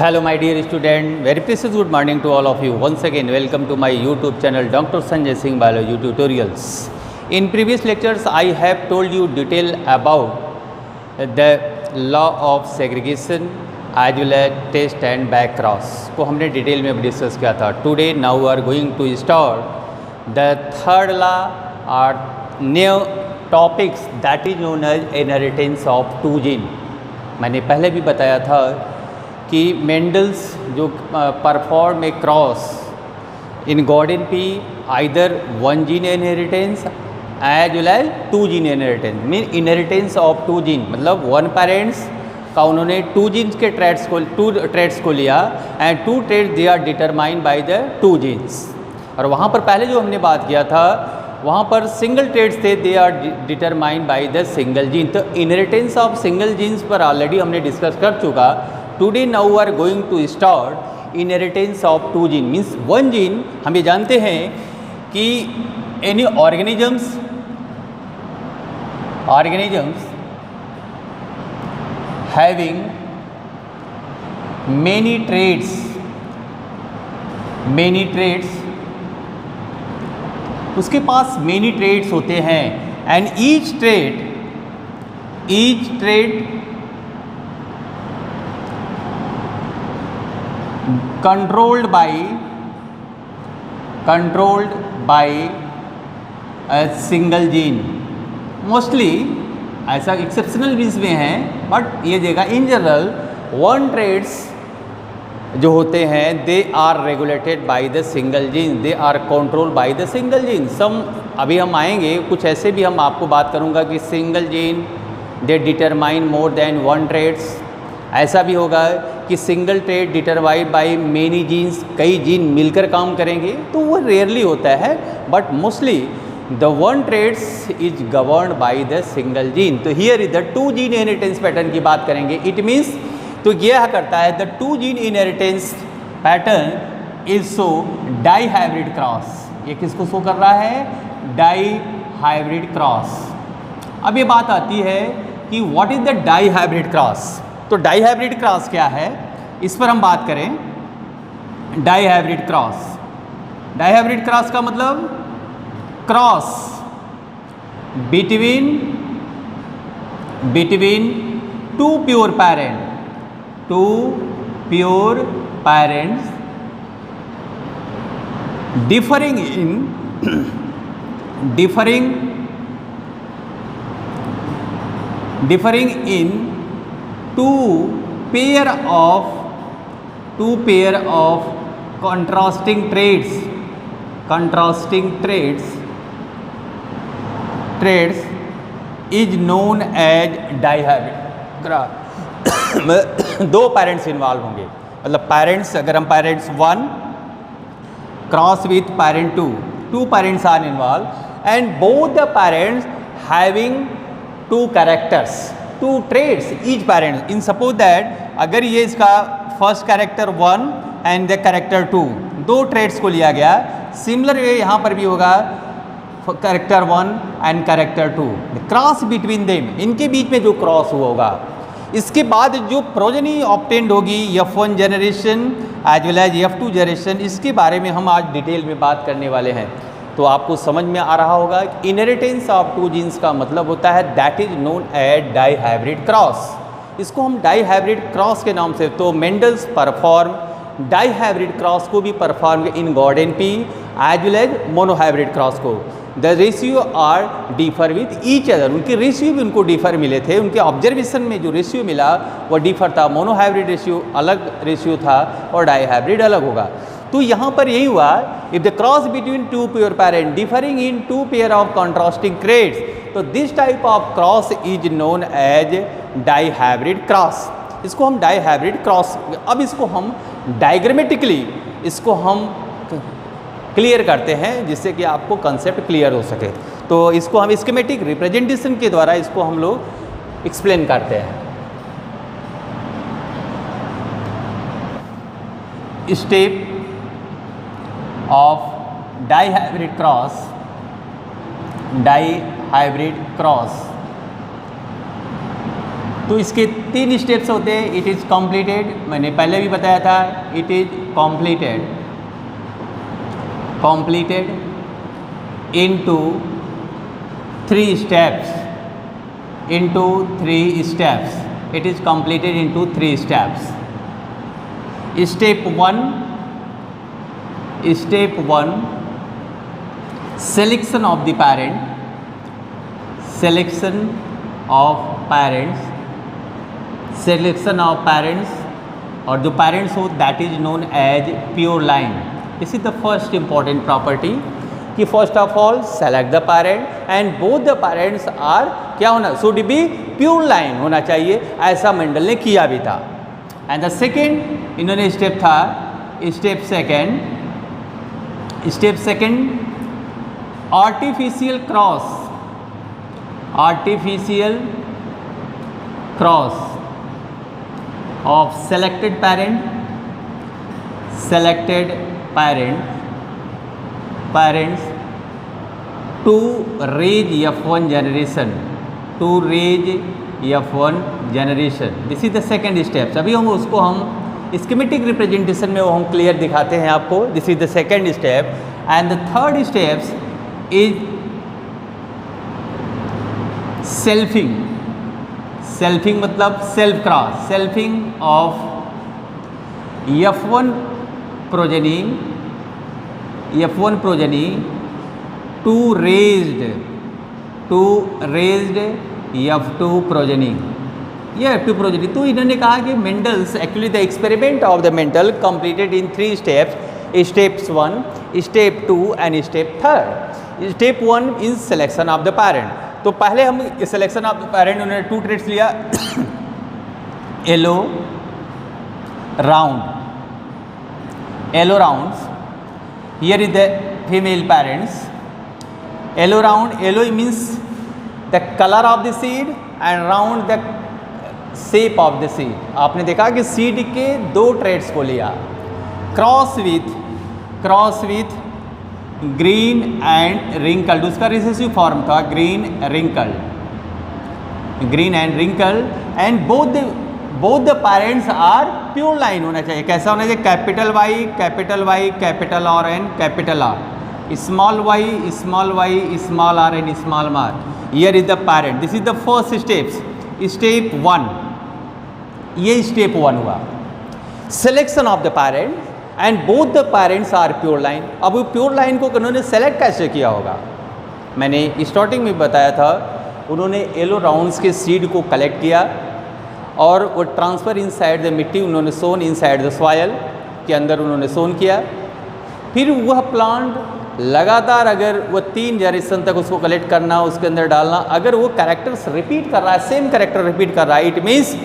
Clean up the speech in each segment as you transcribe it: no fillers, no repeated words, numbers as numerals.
Hello my dear student, very precious good morning to all of you. Once again welcome to my YouTube channel Dr. Sanjay Singh Biology Tutorials. In previous lectures I have told you detail about the law of segregation as well as test and back cross को हमने detail में discuss किया था. Today now we are going to start the third law or new topics that is known as inheritance of two gene. मैंने पहले भी बताया था कि मेंडल्स जो perform a cross in garden pea either one gene inheritance as well as two gene inheritance mean inheritance of two gene मतलब one parents का उन्होंने टू जीन्स के टू ट्रेड्स को लिया and two traits they are determined by the two genes. और वहाँ पर पहले जो हमने बात किया था वहाँ पर सिंगल ट्रेड्स थे they are determined by the single gene. तो इनहेरिटेंस ऑफ सिंगल जीन्स पर ऑलरेडी हमने डिस्कस कर चुका. Today now we are going to start inheritance of two gene means one gene. हम ये जानते हैं कि any organisms having many traits उसके पास many traits होते हैं and each trait controlled by a single gene. Mostly ऐसा एक्सेप्शनल बीस में हैं बट ये जगह इन जनरल वन ट्रेड्स जो होते हैं they are regulated by the single gene, they are controlled by the single gene. Some अभी हम आएंगे कुछ ऐसे भी हम आपको बात करूंगा कि single gene they determine more than one traits. ऐसा भी होगा कि single trait determined by many genes, कई जीन मिलकर काम करेंगे तो वो रेयरली होता है but mostly the one traits is governed by the single gene. तो here is the two gene inheritance pattern की बात करेंगे. इट मीन्स तो यह करता है the two gene inheritance pattern is show dihybrid cross. ये किसको शो कर रहा है? Dihybrid cross. अब ये बात आती है कि what is the dihybrid cross. तो डाई हाइब्रिड क्रॉस क्या है इस पर हम बात करें. डाई हाइब्रिड क्रॉस का मतलब cross between two pure parents differing in two pair of contrasting traits is known as dihybrid cross. दो पेरेंट्स इन्वॉल्व होंगे मतलब पेरेंट्स अगर हम parents one cross with parent two parents are involve and both the parents having two characters two traits each parent. In suppose that अगर ये इसका first character one and the character two दो traits को लिया गया. Similar way यहाँ पर भी होगा character one and character two cross between them, इनके बीच में जो क्रॉस हुआ होगा इसके बाद जो प्रोजेनी ऑब्टेन्ड होगी F1 generation as well as F2 generation, इसके बारे में हम आज डिटेल में बात करने वाले हैं. तो आपको समझ में आ रहा होगा इनहेरिटेंस ऑफ टू जीन्स का मतलब होता है that is known as dihybrid cross. इसको हम डाई हाइब्रिड क्रॉस के नाम से. तो Mendel's perform dihybrid cross को भी perform in garden pea as well as monohybrid cross को. The ratio are differ with each other. उनके रेशियो भी उनको डिफर मिले थे. उनके ऑब्जर्वेशन में जो रेशियो मिला वो डिफर था. मोनोहाइब्रिड रेशियो अलग रेशियो था और डाई हाइब्रिड अलग होगा. तो यहाँ पर यही हुआ if the cross between two pure parent differing in two pair of contrasting traits तो this type of cross is known as dihybrid cross. इसको हम डाई हाइब्रिड क्रॉस. अब इसको हम डायग्रामेटिकली इसको हम क्लियर करते हैं जिससे कि आपको कंसेप्ट क्लियर हो सके. तो इसको हम स्कीमेटिक रिप्रेजेंटेशन के द्वारा इसको हम लोग एक्सप्लेन करते हैं. Step of dihybrid cross. तो इसके 3 स्टेप्स होते हैं। इट इज़ कॉम्प्लीटेड, मैंने पहले भी बताया था, it is completed into 3 steps, it is completed into 3 steps. Step 1, selection of the parents, और जो parents हो that is known as pure line. This is the first important property कि first of all select the parent and both the parents are क्या होना, should be pure line होना चाहिए, ऐसा Mendel ने किया भी था। एंड द सेकेंड इन्होंने स्टेप था, step second artificial cross of selected parents to raise F1 generation, this is the second steps. अभी हम उसको हम स्कीमेटिक रिप्रेजेंटेशन में वो हम क्लियर दिखाते हैं आपको। This is the second step. And the third steps is selfing मतलब self cross, selfing of F1 progeny to raised F2 progeny, ये F2 progeny। तो इन्होंने कहा कि Mendel's actually the experiment of the Mendel completed in 3 steps, steps 1, step 2 and step 3। Step 1 is selection of the parent. तो पहले हम selection of the parent, उन्होंने 2 traits लिया, yellow rounds, here is the female parents, yellow means the colour of the seed and round the shape of the seed. आपने देखा कि seed के 2 traits को लिया, cross with green and wrinkled, उसका recessive form था green and wrinkle, and both the parents are pure line होना चाहिए। कैसा होना चाहिए, capital Y, capital R and capital R, small Y, small R and small R. Here is the parent, this is the first step 1। ये step 1 हुआ, selection of the parent and both the parents are pure line. अब वो pure line को उन्होंने select कैसे किया होगा, मैंने स्टार्टिंग में बताया था। उन्होंने येलो राउंड्स के सीड को कलेक्ट किया और वो ट्रांसफ़र इनसाइड द मिट्टी, उन्होंने सोन इनसाइड द सॉयल के अंदर उन्होंने सोन किया। फिर वह प्लांट लगातार अगर वो 3 जनरेशन तक उसको कलेक्ट करना, उसके अंदर डालना, अगर वो कैरेक्टर्स रिपीट कर रहा है, सेम कैरेक्टर रिपीट कर रहा है, it means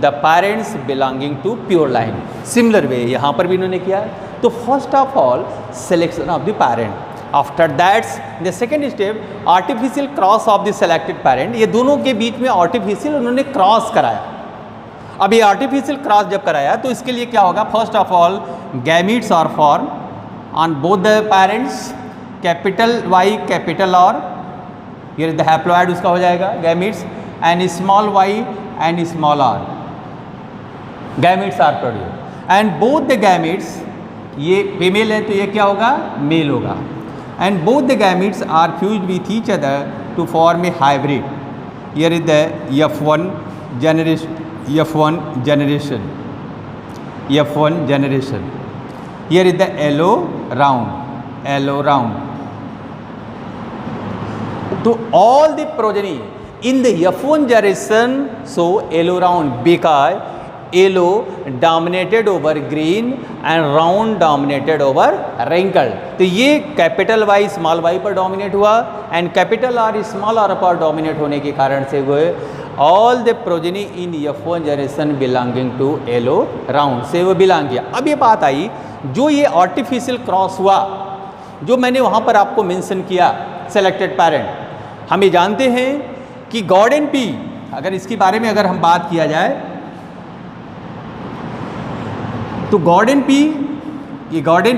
the parents belonging to pure line. Similar way यहाँ पर भी इन्होंने किया। तो first of all selection of the parent, after that's the second step artificial cross of the selected parent. ये दोनों के बीच में आर्टिफिशियल उन्होंने क्रॉस कराया। अब ये आर्टिफिशियल क्रॉस जब कराया तो इसके लिए क्या होगा, first of all gametes are form on both the parents, capital Y capital R, ये द हैप्लॉइड उसका हो जाएगा gametes, and small Y and small R, gametes are produce and both the gametes, ये फीमेल है तो ये क्या होगा, मेल होगा, and both the gametes are fused with each other to form a hybrid. Here is the F1 generation, here is the yellow round. So all the progeny in the F1 generation show yellow round because yellow dominated over green and round dominated over wrinkle। तो ये capital Y small Y पर dominate हुआ and capital R small R पर dominate होने के कारण से वो all the progeny in F1 generation belonging to yellow round से वो बिलोंग किया। अब ये बात आई, जो ये आर्टिफिशियल क्रॉस हुआ, जो मैंने वहाँ पर आपको मेंशन किया सेलेक्टेड पेरेंट, हम ये जानते हैं कि गॉर्डन पी, अगर इसके बारे में अगर हम बात किया जाए तो गॉर्डन पी, ये garden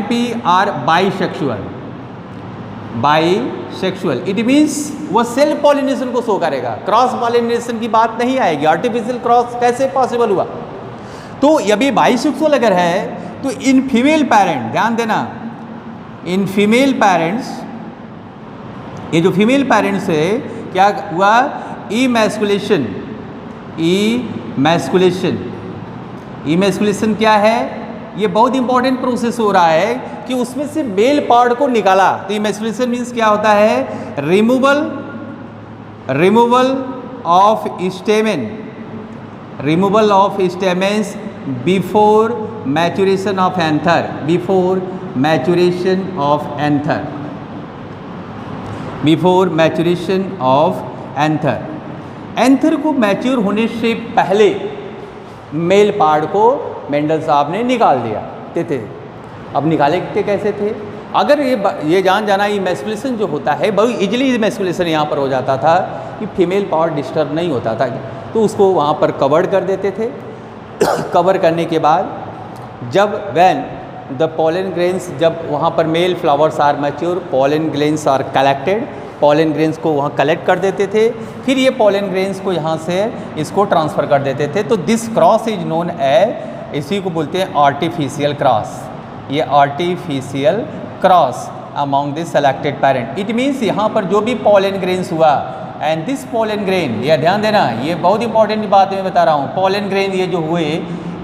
pea are bisexual, bisexual, it means वो सेल्फ पॉलिनेशन को शो करेगा, क्रॉस पॉलिनेशन की बात नहीं आएगी। आर्टिफिशियल क्रॉस कैसे पॉसिबल हुआ? तो यदि बाईसेक्सुअल अगर है तो इन फीमेल पेरेंट, ध्यान देना, इन फीमेल पेरेंट्स, ये जो फीमेल पेरेंट्स है क्या हुआ? इमैस्कुलेशन, इमैस्कुलेशन क्या है? ये बहुत इंपॉर्टेंट प्रोसेस हो रहा है कि उसमें से मेल पार्ट को निकाला। तो इमैस्कुलेशन मीन्स क्या होता है? Removal of stamen, removal of stamens before maturation of anther, before maturation of anther, before maturation of anther. Anther को मैच्योर होने से पहले मेल पार्ट को मेंडल साहब ने निकाल दिया थे। अब निकालते कैसे थे? अगर ये जान जाना इमैस्कुलेशन जो होता है बहुत इजीली इमैस्कुलेशन यहाँ पर हो जाता था कि फीमेल पार्ट डिस्टर्ब नहीं होता था, तो उसको वहाँ पर कवर्ड कर देते थे। कवर करने के बाद जब व्हेन द पॉलन ग्रेन्स, जब वहाँ पर male flowers are mature, pollen grains are collected, pollen grains को वहाँ कलेक्ट कर देते थे, फिर ये पॉलन ग्रेन्स को यहाँ से इसको ट्रांसफ़र कर देते थे। तो this cross is known as, इसी को बोलते हैं आर्टिफिशियल क्रॉस। ये artificial cross among this selected parent. It means यहाँ पर जो भी पॉलन ग्रेन्स हुआ एंड दिस पॉलन ग्रेन, ये ध्यान देना, ये बहुत इंपॉर्टेंट बात मैं बता रहा हूँ। पॉलन ग्रेन ये जो हुए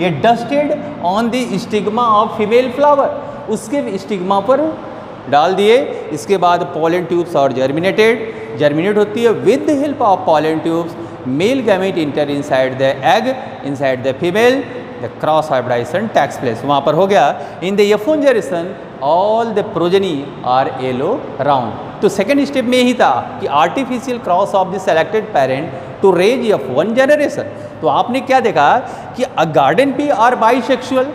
ये dusted on the stigma of female flower, उसके स्टिग्मा पर डाल दिए। इसके बाद पॉलन ट्यूब्स और जर्मिनेट होती है। With the help of pollen tubes male gamete enter inside the egg, inside the female, the cross hybridization takes place, वहाँ पर हो गया। In the F1 generation all the progeny are yellow round. तो second step में यही था कि artificial cross of the selected parent to raise F1 generation. तो आपने क्या देखा कि a garden pea are bisexual,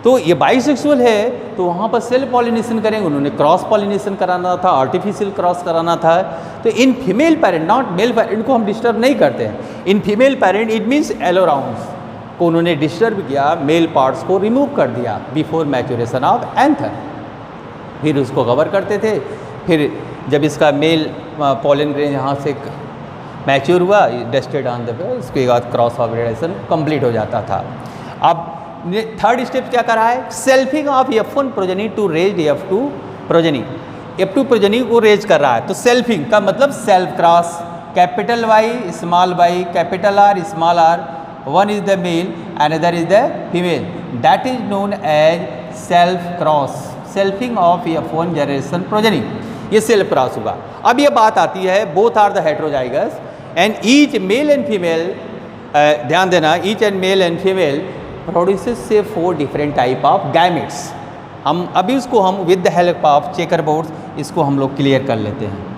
तो ये बाईसेक्सुअल है तो वहाँ पर सेल्फ पॉलिनेशन करेंगे, उन्होंने क्रॉस पॉलिनेशन कराना था, आर्टिफिशियल क्रॉस कराना था। तो in female parent, not male parent को हम डिस्टर्ब नहीं करते हैं। In female parent it means yellow rounds को उन्होंने डिस्टर्ब किया, मेल पार्ट्स को रिमूव कर दिया बिफोर मैच्योरेशन ऑफ एंथर, फिर उसको कवर करते थे। फिर जब इसका मेल पॉलन ग्रेन यहाँ से मैच्योर हुआ, डस्टेड ऑन द, उसके बाद क्रॉस हाइब्रिडाइजेशन कंप्लीट हो जाता था। अब थर्ड स्टेप क्या करा है? Selfing of F1 progeny to raise F2 progeny, F2 progeny को रेज कर रहा है। तो सेल्फिंग का मतलब self cross, capital Y small Y, capital R small R, one is the male, another is the female, that is known as self cross, selfing of F1 generation progeny, ये self cross हुआ। अब ये बात आती है both are the heterozygous and each male and female, ध्यान देना, each and male and female produces से 4 डिफरेंट टाइप ऑफ गैमेट्स। हम अभी उसको हम with the help of checker boards इसको हम लोग क्लियर कर लेते हैं।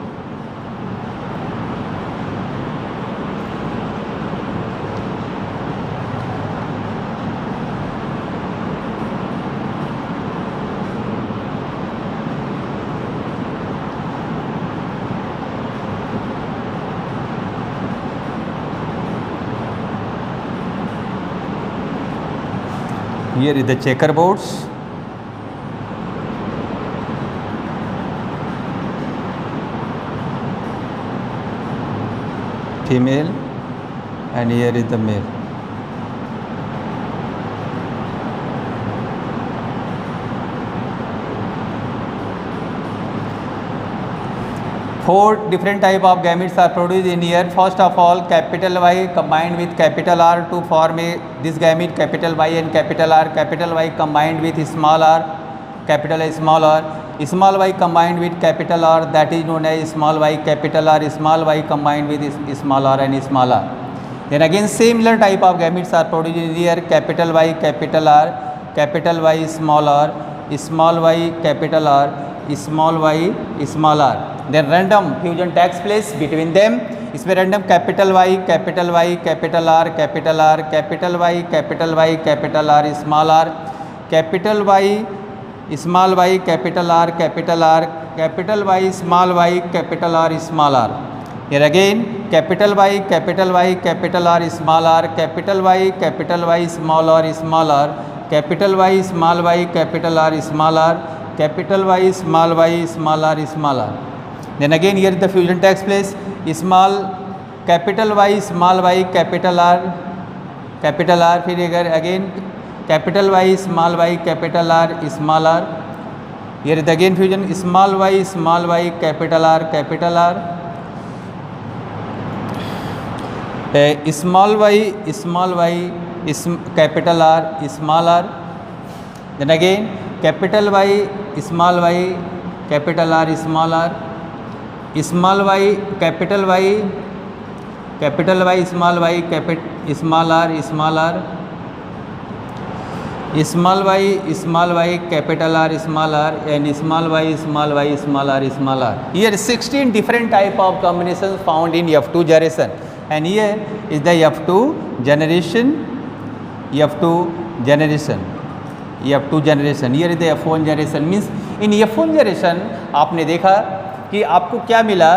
Here is the checkerboards. Female and here is the male. Four different type of gametes are produced in here. First of all, capital Y combined with capital R to form this gamete, capital Y and capital R. Capital Y combined with small r, capital A small r. Small y combined with capital R, that is known as small y capital R. Small y combined with small r and small r. Then again similar type of gametes are produced in here. Capital Y capital R, capital Y small r, small y capital R, small y small r. Then random fusion takes place between them. इसमें random capital Y capital Y capital R capital R, capital Y capital Y capital R small r, capital Y small y capital R capital R, capital Y small y capital R small r. Here again capital Y capital Y capital R small r, capital Y capital Y small r small r, capital Y small y capital R small r, capital Y, small r, small r. Then again here the fusion takes place. Small capital Y, capital R. फिर again capital Y, capital R, small r. Here is again fusion. Small y, capital R, capital R. Small y, capital R, small r. Then again capital Y, capital R, small r. Small y, capital Y, small r, small r. Small y, capital R, small r, and small y, small r. Here 16 different type of combinations found in F2 generation, and here is the F2 generation. Here is the F1 generation. Means in F1 generation आपने देखा कि आपको क्या मिला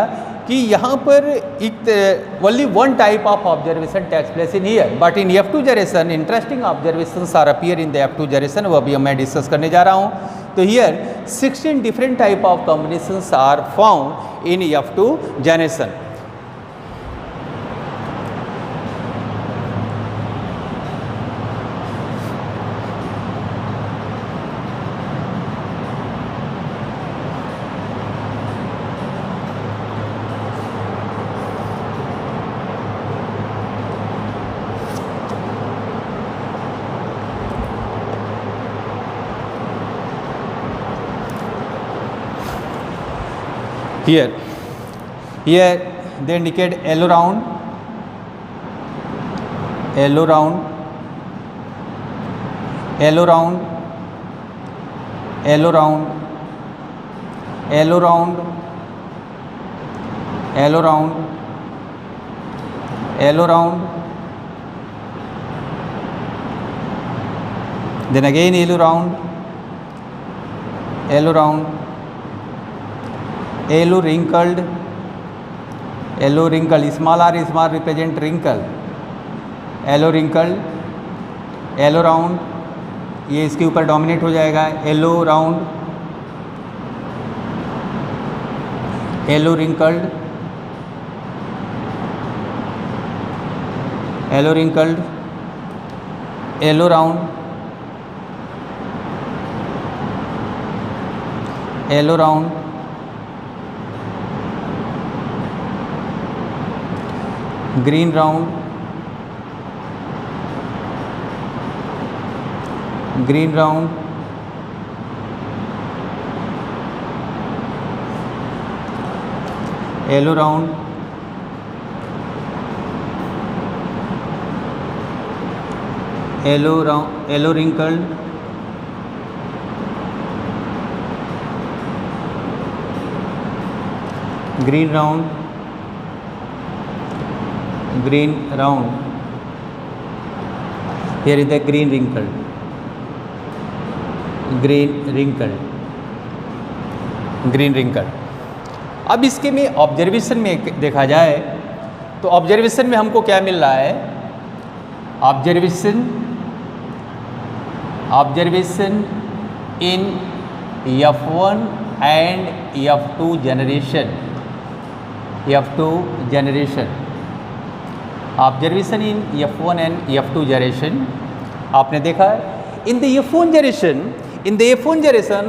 कि यहाँ पर एक only one type of observation takes place in here, but in F2 generation interesting observations are appear in the F2 generation. वो अभी मैं डिस्कस करने जा रहा हूँ. तो here 16 different type of combinations are found in F2 generation. Here they indicate yellow round, yellow round, yellow round, yellow round, yellow round, yellow round, yellow round, then again yellow round, yellow round, yellow wrinkled, small r represent wrinkle, yellow wrinkled, yellow round, ये इसके ऊपर dominate हो जाएगा, yellow round, yellow wrinkled, yellow wrinkled, yellow round, yellow round, green round, green round, yellow round, yellow round, yellow wrinkled, green round, green round. Here is the green wrinkled, green wrinkled, green wrinkled. अब इसके में observation में देखा जाए तो observation में हमको क्या मिल रहा है? Observation in F1 and F2 generation. Observation in F1 and F2 generation. आपने देखा है in the F1 generation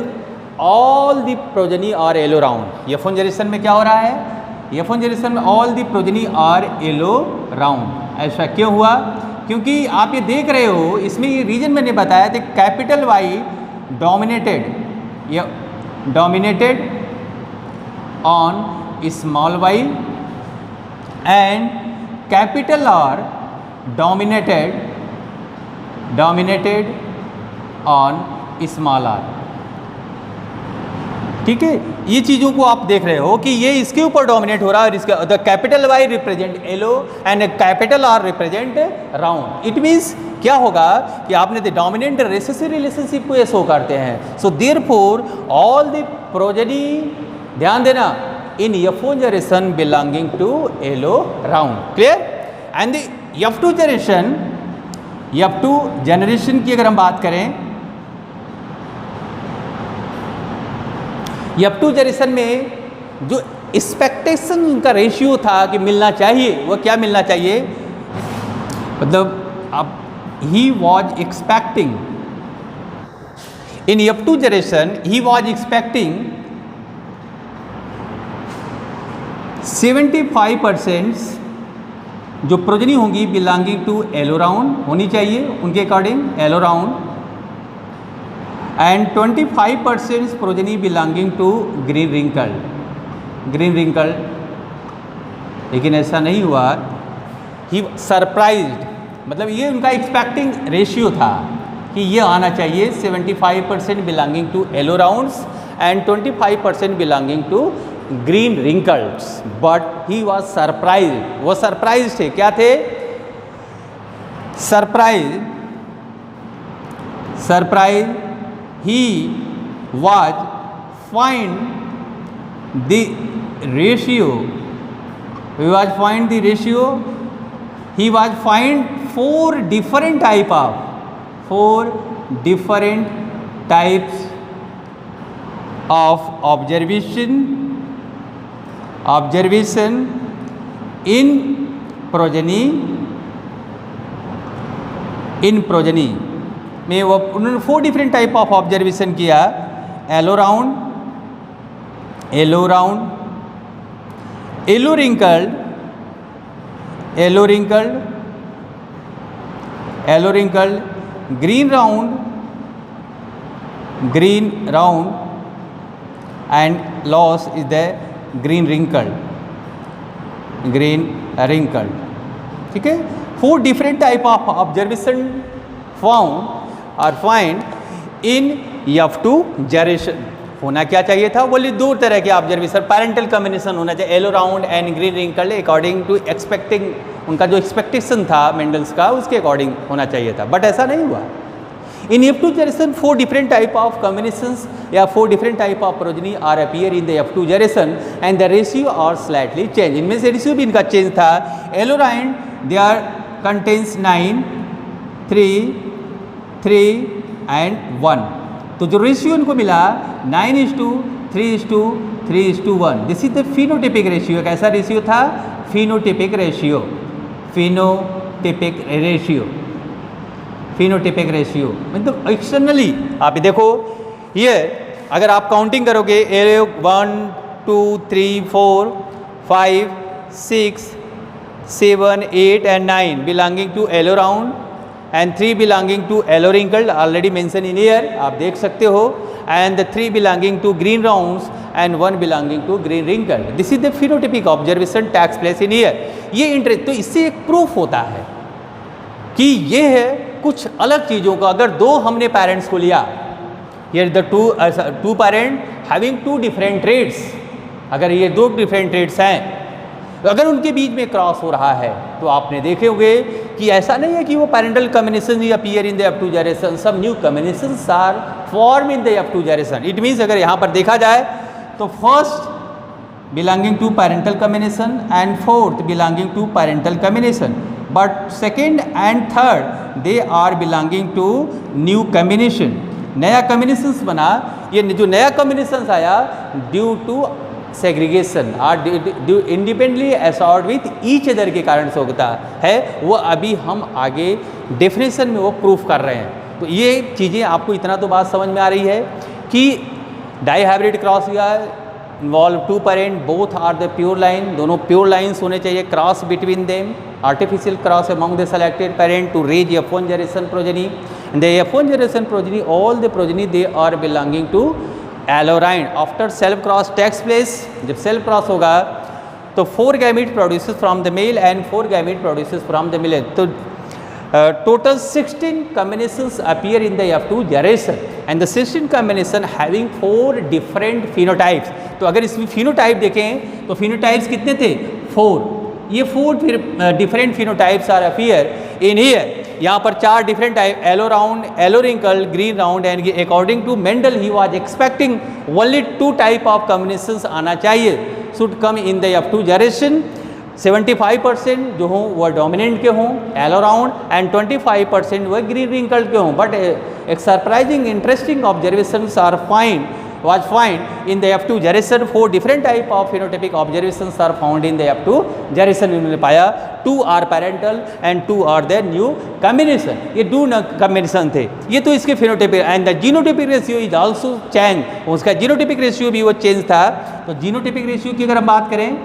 all the progeny are yellow round. F1 generation में क्या हो रहा है? F1 generation में all the progeny are yellow round. ऐसा क्यों हुआ? क्योंकि आप ये देख रहे हो, इसमें ये रीजन मैंने बताया था, capital Y dominated on small y and capital R dominated on small r. ठीक है, ये चीज़ों को आप देख रहे हो कि ये इसके ऊपर डोमिनेट हो रहा है और इसका the capital Y represent yellow and capital R represent round. It means क्या होगा कि आपने द डोमिनेंट रेसेसिव रिलेशनशिप को ये शो करते हैं. So therefore all the progeny, ध्यान देना, in F1 generation belonging to yellow round. Clear? And the F2 generation की अगर हम बात करें, F2 जनरेशन में जो एक्सपेक्टेशन का रेशियो था कि मिलना चाहिए, वो क्या मिलना चाहिए, मतलब अब he was expecting in F2 generation, he was expecting 75% जो प्रोजनी होंगी बिलोंगिंग टू एलोराउंड होनी चाहिए उनके according, yellow round, and 25% progeny belonging to green wrinkle, green wrinkle. लेकिन ऐसा नहीं हुआ, ही सरप्राइज्ड, मतलब ये उनका एक्सपेक्टिंग रेशियो था कि ये आना चाहिए 75% belonging to yellow rounds and 25% belonging to green wrinkles, but he was surprise, वो सरप्राइज थे, क्या थे, surprise, surprise, he was find the ratio, he was find the ratio, he was find four different types of observation in progeny, में वो उन्होंने 4 different type of observation किया, yellow round, yellow wrinkled, green round and loss is the green wrinkled, ठीक है। 4 different type of observation find in F2 generation. होना क्या चाहिए था, बोलिए 2 तरह के ऑब्जर्वेशन, पैरेंटल कम्बिनेशन होना चाहिए, yellow round and green wrinkled, according to expecting, उनका जो एक्सपेक्टेशन था मेंडल्स का उसके अकॉर्डिंग होना चाहिए था, बट ऐसा नहीं हुआ। In F2 generation 4 different type of combinations या 4 different type of progeny are appear in the F2 generation and the ratio are slightly change. इनमें से रेशियो भी इनका चेंज था। एलोराइंड दे आर कंटेन्स 9, 3 एंड 1, तो जो रेशियो इनको मिला 9:3:3:1, this is the phenotypic ratio. कैसा रेशियो था, फिनोटिपिक रेशियो, मतलब एक्सटर्नली आप देखो, ये अगर आप काउंटिंग करोगे 1 2 3 4 5 6 7 8 and 9 belonging to एलोराउंड and 3 belonging to एलोरिंकल्ड, already mentioned in here, आप देख सकते हो, and the 3 belonging to green rounds and 1 belonging to green wrinkled. This is the phenotypic observation takes place in here. ये interest, तो इससे एक proof होता है कि ये है कुछ अलग चीज़ों का। अगर 2 हमने पेरेंट्स को लिया, here the two parent having 2 different traits, अगर ये 2 डिफरेंट ट्रेड्स हैं, अगर उनके बीच में क्रॉस हो रहा है तो आपने देखे होंगे कि ऐसा नहीं है कि वो पैरेंटल कम्बिनेशन ही appear in the F2 generation, सब new combinations are form in the F2 generation. It means अगर यहाँ पर देखा जाए तो first belonging to parental combination and fourth belonging to parental combination, but second and third they are belonging to new combination. नया combinations बना, ये जो नया कम्बिनेशंस आया ड्यू टू सेग्रीगेशन और independently assort with each other के कारण से होता है, वो अभी हम आगे डेफिनेशन में वो प्रूफ कर रहे हैं। तो ये चीज़ें आपको इतना तो बात समझ में आ रही है कि डाई हाइब्रिड क्रॉस या involve 2 parent, both are the pure line, दोनों प्योर लाइन्स होने चाहिए, cross between them, artificial cross among the selected parent to raise F1 generation progeny. In the F1 generation progeny, all the progeny they are belonging to yellow round. After self cross takes place, जब self cross होगा तो 4 gamete produces from the male and 4 gamete produces from the females. तो total 16 combinations appear in the F2 generation and the 16 combination having 4 different phenotypes। तो अगर इसमें phenotype देखें तो phenotypes कितने थे, 4। ये 4 different phenotypes are appear in here. यहाँ पर 4 different type, yellow round, yellow wrinkle, green round and according to Mendel he was expecting only 2 type of combinations आना चाहिए, should come in the F2 generation. 75% जो हों वह डोमिनेंट के हों एलोराउंड एंड 25% वह ग्रीन रिंकल के हों। बट एक surprising interesting observations are find was found in the F2 Jarrison. 4 different type of phenotypic observations are found in the F2 Jarrison. उन्होंने पाया 2 are parental and 2 are their new combination. ये 2 combination थे, ये तो इसके phenotypic and the genotypic ratio is also change. उसका genotypic ratio भी वो change था. तो genotypic ratio की अगर हम बात करें,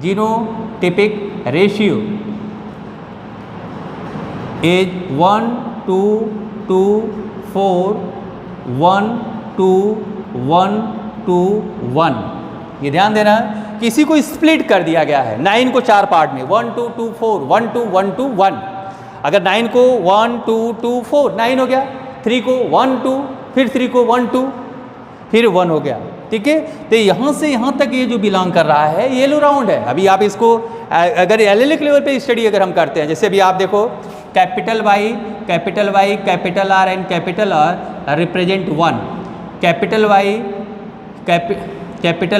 genotypic ratio is 1 2 2 4 1 2 1 2 1. ये ध्यान देना कि इसी को स्प्लिट कर दिया गया है 9 को 4 पार्ट में 1 2 2 4 1 2 1 2 1. अगर 9 को 1 2 2 4 9 हो गया, 3 को 1 2 फिर 3 को 1 2 फिर 1 हो गया. ठीक है, तो यहाँ से यहाँ तक ये जो बिलोंग कर रहा है येलो राउंड है. अभी आप इसको अगर एलेलिक लेवल पे स्टडी अगर हम करते हैं, जैसे अभी आप देखो capital Y capital R and capital R represent 1, capital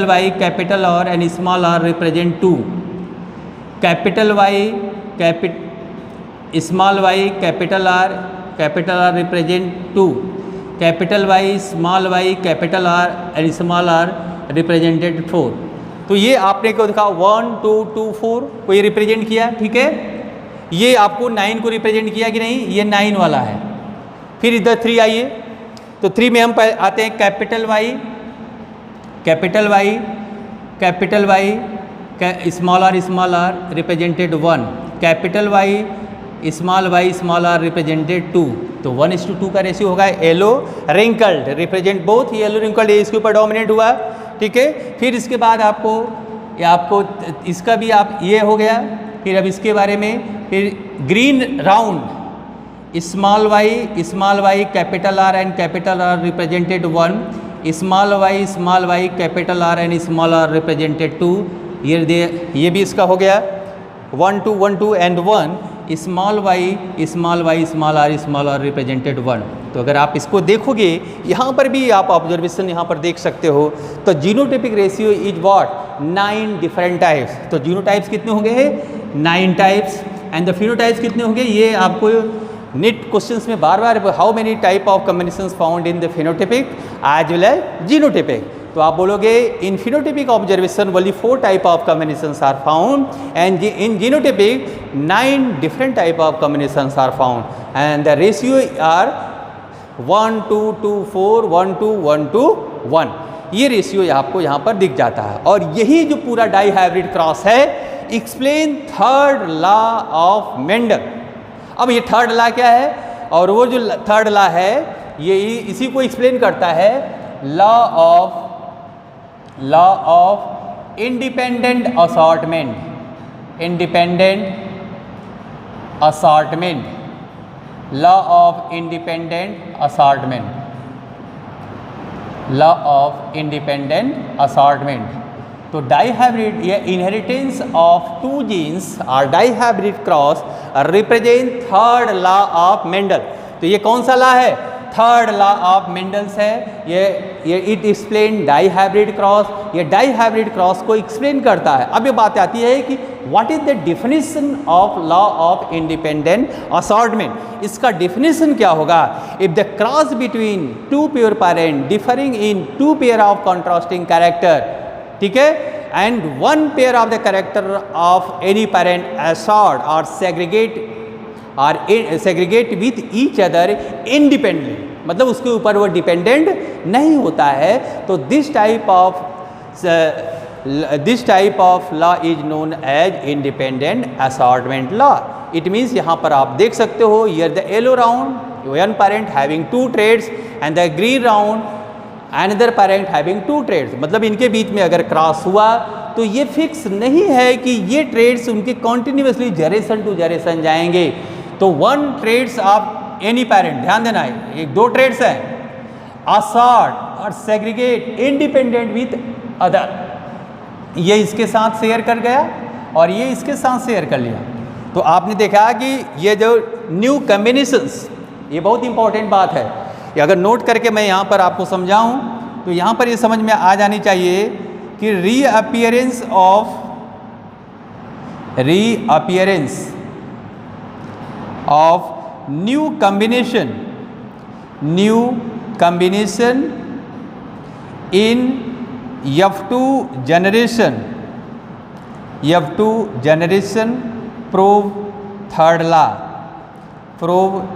Y capital R and small R represent 2, capital Y small Y capital R represent 2, capital Y small Y capital R and small R represented 4. तो ये आपने को दिखा 1 2 2 4 को ये represent किया. ठीक है, ये आपको 9 को रिप्रेजेंट किया कि नहीं, ये 9 वाला है. फिर इधर 3 आइए, तो 3 में हम आते हैं capital Y small R represented 1, capital Y small R represented 2. तो 1:2 का रेशियो होगा. Yellow wrinkled represent both, yellow wrinkled इसके ऊपर डोमिनेट हुआ. ठीक है, फिर इसके बाद आपको इसका भी आप ये हो गया. फिर अब इसके बारे में फिर green round small Y capital R and capital R represented 1, small Y capital R and small R represented 2. ये भी इसका हो गया 1 2 1 2 एंड 1 स्मॉल आर रिप्रेजेंटेड 1. तो अगर आप इसको देखोगे यहाँ पर भी आप ऑब्जर्वेशन यहाँ पर देख सकते हो. तो genotypic ratio is what 9 different types. तो जीनोटाइप्स कितने होंगे 9 टाइप्स एंड द फिनोटाइप्स कितने होंगे, ये आपको नीट क्वेश्चंस में बार बार how many type of combinations found in the phenotypic as well as genotypic. तो आप बोलोगे in phenotypic observation only 4 type of combinations are found and in genotypic 9 different type of combinations are found and the ratio are 1 2 2 4 1 2 1 2 1. ये ratio आपको यहाँ पर दिख जाता है. और यही जो पूरा डाई हाइब्रिड क्रॉस है explain third law of Mendel. अब ये थर्ड लॉ क्या है, और वो जो थर्ड लॉ है ये इसी को एक्सप्लेन करता है law of independent assortment. Law of independent assortment. तो डाईहाइब्रिड या इनहेरिटेंस ऑफ 2 जीन्स और dihybrid cross represent third law of Mendel. तो ये कौन सा लॉ है, थर्ड लॉ ऑफ मेंडल्स है. ये इट एक्सप्लेन डाईहाइब्रिड क्रॉस, ये डाईहाइब्रिड क्रॉस को एक्सप्लेन करता है. अब ये बात आती है कि what is the definition of law of independent assortment. इसका डेफिनेशन क्या होगा, if the cross between 2 pure parent differing in 2 pair of contrasting character. ठीक है, and 1 pair of the character of any parent assort और segregate with each other independently, मतलब उसके ऊपर वो डिपेंडेंट नहीं होता है. तो this type of law is known as independent assortment law. It means यहाँ पर आप देख सकते हो here the yellow round 1 parent having 2 traits and the green round another parent having 2 traits. मतलब इनके बीच में अगर क्रॉस हुआ तो ये फिक्स नहीं है कि ये ट्रेड्स उनके कॉन्टिन्यूसली जनरेशन टू जनरेशन जाएंगे. तो 1 ट्रेड्स ऑफ एनी पेरेंट, ध्यान देना है, 2 ट्रेड्स हैं असॉर्ट और सेग्रीगेट इंडिपेंडेंट विथ अदर. ये इसके साथ शेयर कर गया और ये इसके साथ शेयर कर लिया. तो आपने देखा कि ये जो न्यू कॉम्बिनेशंस, ये बहुत इंपॉर्टेंट बात है. ये अगर नोट करके मैं यहाँ पर आपको समझाऊँ तो यहाँ पर ये समझ में आ जानी चाहिए कि reappearance of new combination in F2 generation prove third law.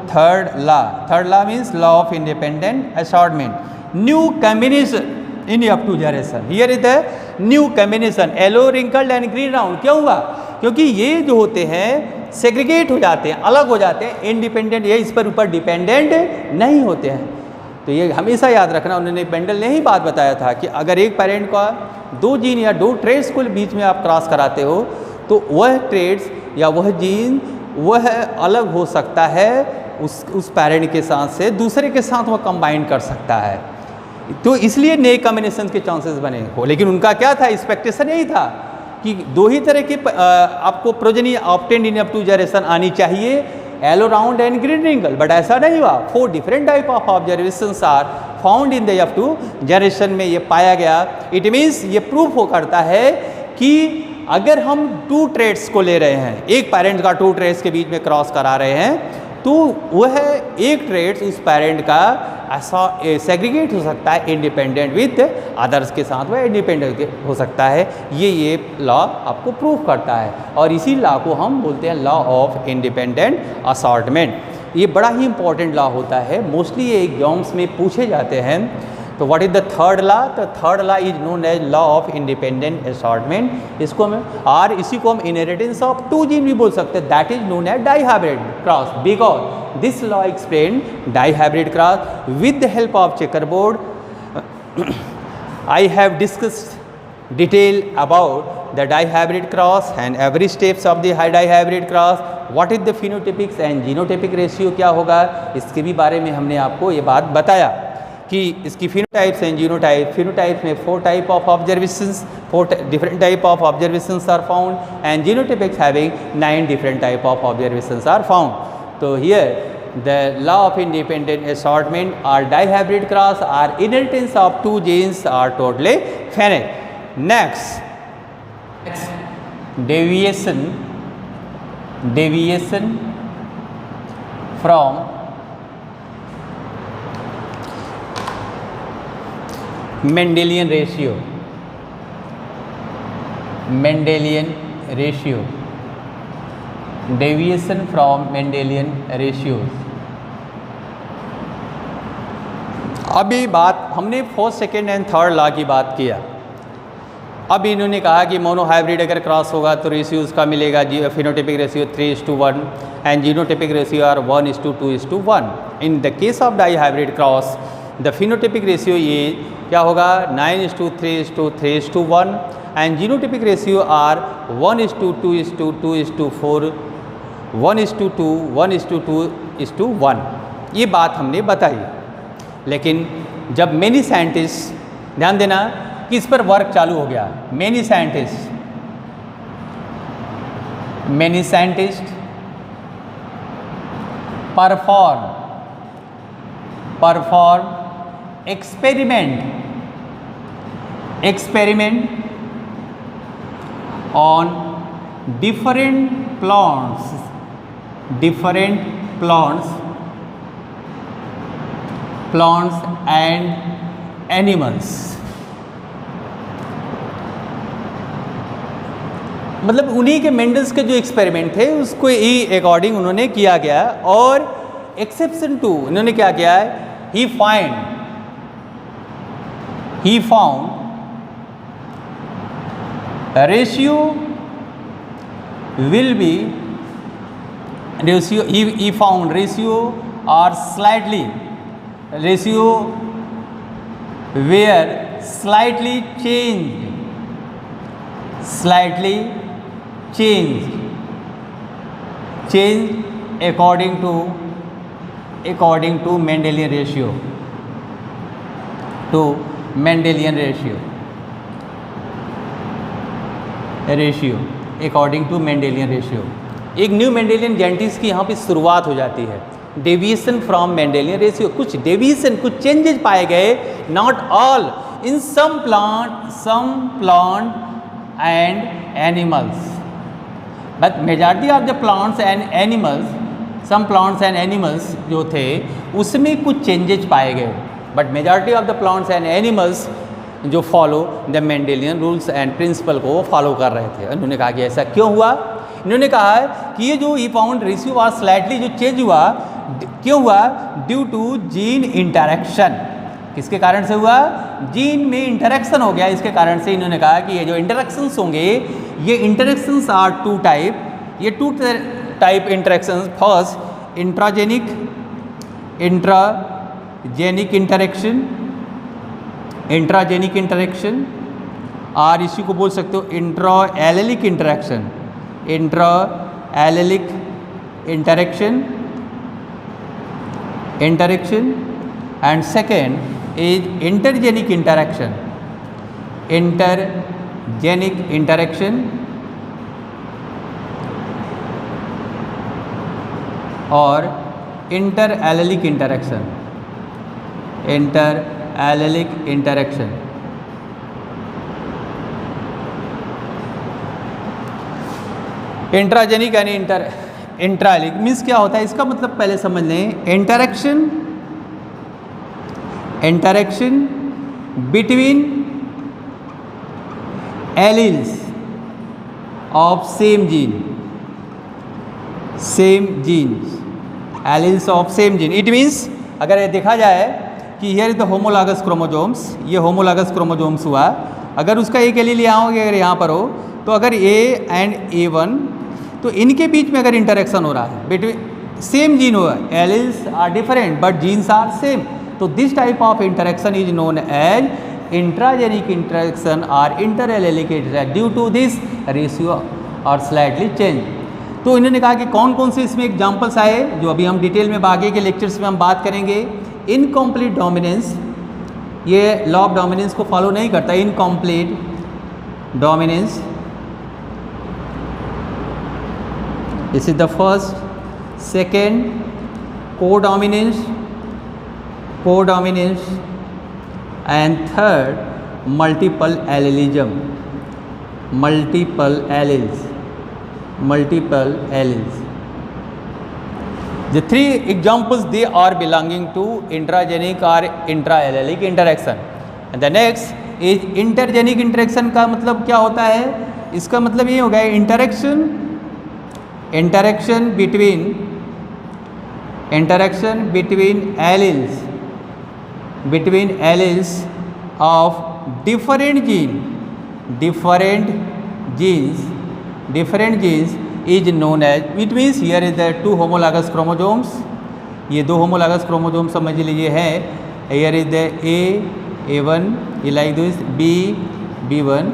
Third law means law of independent assortment. New combination in F2 generation. Here is the new combination yellow, wrinkled and green round. क्यों हुआ? क्योंकि ये जो होते हैं segregate हो जाते हैं, अलग हो जाते हैं, इंडिपेंडेंट, ये इस पर ऊपर डिपेंडेंट नहीं होते हैं। तो ये हमेशा याद रखना, उन्होंने पेंडल ने ही बात बताया था कि अगर एक पेरेंट का 2 जीन या 2 ट्रेड्स को बीच में आप क्रॉस कराते हो तो वह ट्रेड्स या वह जीन वह अलग हो सकता है उस पेरेंट के साथ से दूसरे के साथ वह कंबाइन कर सकता है। तो इसलिए नए कॉम्बिनेशन के चांसेस बने हो। लेकिन उनका क्या था, एक्सपेक्टेशन यही था कि 2 ही तरह की आपको प्रोजेनी ऑब्टेन्ड इन F2 जनरेशन आनी चाहिए, yellow round and green wrinkle, but ऐसा नहीं हुआ। 4 different type of observations are found in the F2 generation में ये पाया गया। इट मीन्स ये प्रूफ हो करता है कि अगर हम 2 ट्रेड्स को ले रहे हैं, एक पेरेंट का 2 ट्रेड्स के बीच में क्रॉस करा रहे हैं, तो वह एक ट्रेड्स उस पेरेंट का ऐसा सेग्रीगेट हो सकता है इंडिपेंडेंट विथ अदर्स के साथ, वह इंडिपेंडेंट हो सकता है। ये लॉ आपको प्रूव करता है और इसी लॉ को हम बोलते हैं लॉ ऑफ इंडिपेंडेंट असॉर्टमेंट। ये बड़ा ही इंपॉर्टेंट लॉ होता है, मोस्टली ये एग्जाम्स में पूछे जाते हैं। तो what is the third law? तो third law is known as law of independent assortment. इसको हम इसी को हम इनहेरिटेंस ऑफ 2 जीन भी बोल सकते हैं, that is known as dihybrid cross, because this law explained dihybrid cross with the help of checkerboard. I have discussed detail about the dihybrid cross and every steps of the dihybrid cross. What is the phenotypics and genotypic ratio क्या होगा, इसके भी बारे में हमने आपको ये बात बताया कि इसकी phenotypes and genotypes. Phenotypes में 4 type of observations, 4 different type of observations are found, and genotypics having 9 different type of observations are found. So here the law of independent assortment or dihybrid cross or inheritance of 2 genes are totally finite. Next, deviation from Mendelian ratio. Deviation from Mendelian ratios. अभी बात हमने 4th, 2nd and 3rd law की बात किया। अब इन्होंने कहा कि मोनोहाइब्रिड अगर क्रॉस होगा तो रेशियो उसका मिलेगा phenotypic ratio 3:1 and genotypic ratio are 1:2:1। In the case of dihybrid cross the phenotypic ratio ये क्या होगा 9:3:3:1 एंड जीनोटिपिक रेशियो आर 1:2:2:4 1:2:1:1। ये बात हमने बताई। लेकिन जब मेनी साइंटिस्ट, ध्यान देना कि इस पर वर्क चालू हो गया, many scientist perform experiment on different plants and animals। मतलब उन्हीं के मेंडल्स के जो एक्सपेरिमेंट थे उसको ही अकॉर्डिंग उन्होंने किया गया। और एक्सेप्शन टू इन्होंने क्या किया है, he found ratio will be he found ratio or slightly ratio where slightly change according to Mendelian ratio according to Mendelian ratio। एक न्यू मेंडेलियन जेनेटिक्स की यहाँ पे शुरुआत हो जाती है। डेविएशन फ्रॉम मेंडेलियन रेशियो, कुछ डेविएशन, कुछ चेंजेस पाए गए, not all, in some plant and animals, but majority of the plants and animals, some plants and animals जो थे उसमें कुछ चेंजेस पाए गए, but majority of the plants and animals जो follow the Mendelian rules and principle को वो follow कर रहे थे। उन्होंने कहा कि ऐसा क्यों हुआ? इन्होंने कहा है कि ये जो ई फाउंड रेशियो वाज स्लाइटली जो चेंज हुआ, क्यों हुआ? Due to gene interaction. किसके कारण से हुआ? जीन में इंटरेक्शन हो गया, इसके कारण से इन्होंने कहा कि ये जो इंटरेक्शंस होंगे, ये इंटरेक्शंस आर टू टाइप, ये two type interactions. First intragenic interaction, intragenic interaction, और इसी को बोल सकते हो intra allelic interaction, intra allelic interaction, and second is intergenic interaction, intergenic interaction और inter allelic interaction, inter allelic interaction. Intragenic यानी intra allelic means क्या होता है? इसका मतलब पहले समझ लें। Interaction between alleles of same gene, alleles of same gene. It means अगर ये देखा जाए कि here is the homologous chromosomes, ये होमोलॉगस क्रोमोजोम्स हुआ, अगर उसका एक एलील यहाँ हो गया, अगर यहाँ पर हो, तो अगर A एंड A1, तो इनके बीच में अगर इंटरेक्शन हो रहा है बिटवीन सेम जीन हुआ, alleles are different but genes are same, तो this type of interaction is known as intragenic interaction और inter allelic interaction due to this ratio और स्लाइटली चेंज। तो इन्होंने कहा कि कौन कौन से इसमें एग्जाम्पल्स आए, जो अभी हम डिटेल में आगे के लेक्चर्स में हम बात करेंगे। इनकम्प्लीट डोमिनेंस, ये लॉ ऑफ डोमिनेंस को फॉलो नहीं करता। Incomplete dominance, this is the first. Second codominance, and third multiple allelism, multiple alleles. The three examples, they are belonging to intragenic or intra-allelic interaction. And the next is intergenic interaction। का मतलब क्या होता है? इसका मतलब ये होगा interaction between alleles of different genes is known as, it means here is the two homologous chromosomes, ये दो homologous chromosomes समझ लीजिए है, here is the A1 like this, B1।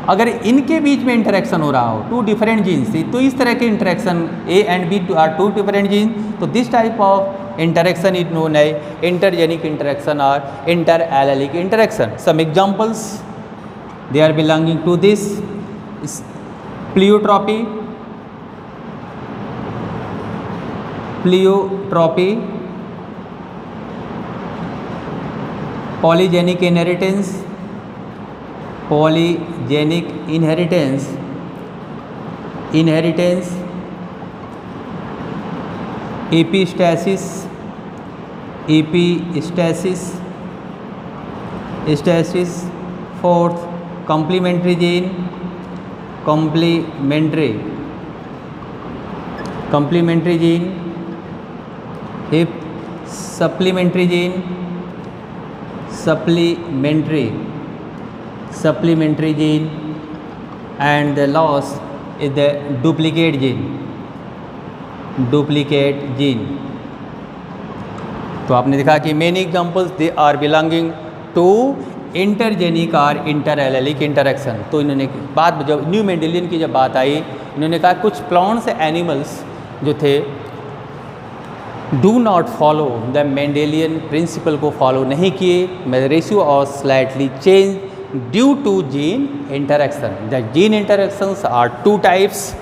अगर इनके बीच में इंटरेक्शन हो रहा हो टू डिफरेंट जीन्स से, तो इस तरह के interaction A and B are two different genes, तो this type of interaction is known as intergenic interaction और inter allelic interaction. Some examples they are belonging to this: pleiotropy, polygenic inheritance, epistasis, fourth complementary gene, complementary gene, fifth supplementary gene, supplementary gene, and the last is the duplicate gene। तो आपने देखा कि many examples they are belonging to intergenic और inter allelic interaction. तो इन्होंने बात, जब new Mendelian की जब बात आई, इन्होंने कहा कुछ प्लांट्स एनिमल्स जो थे do not follow the Mendelian principle को फॉलो नहीं किए, रेशियो और slightly change due to gene interaction. The gene interactions are two types,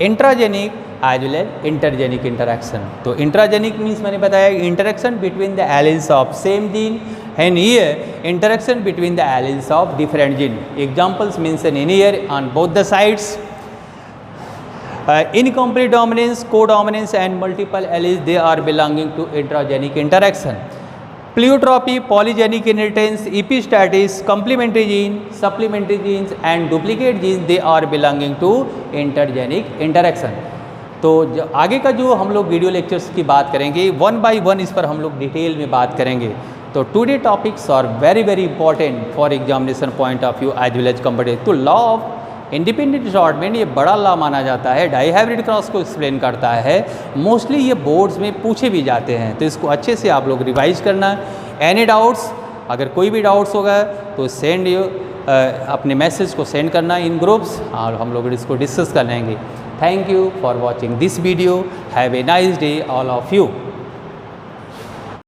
intragenic as well as intergenic interaction. तो इंट्राजेनिक मीन्स मैंने बताया interaction between the alleles of same gene, and here interaction between the alleles of different gene. Examples mention in here on both the sides. Incomplete dominance, codominance and multiple alleles, they are belonging to intragenic interaction. Pleiotropy, polygenic inheritance, epistasis, complementary gene, supplementary genes and duplicate gene, they are belonging to intergenic interaction. तो आगे का जो हम लोग video lectures की बात करेंगे, one by one इस पर हम लोग डिटेल में बात करेंगे। तो today topics are very very important for examination point of view as well as competitive. तो लॉ ऑफ इंडिपेंडेंट असॉर्टमेंट ये बड़ा लॉ माना जाता है, डाईहाइब्रिड क्रॉस को एक्सप्लेन करता है। मोस्टली ये बोर्ड्स में पूछे भी जाते हैं, तो इसको अच्छे से आप लोग रिवाइज करना। एनी डाउट्स, अगर कोई भी डाउट्स होगा तो सेंड अपने मैसेज को सेंड करना इन ग्रुप्स और हम लोग इसको डिस्कस कर लेंगे। Thank you for watching this video. Have a nice day all of you.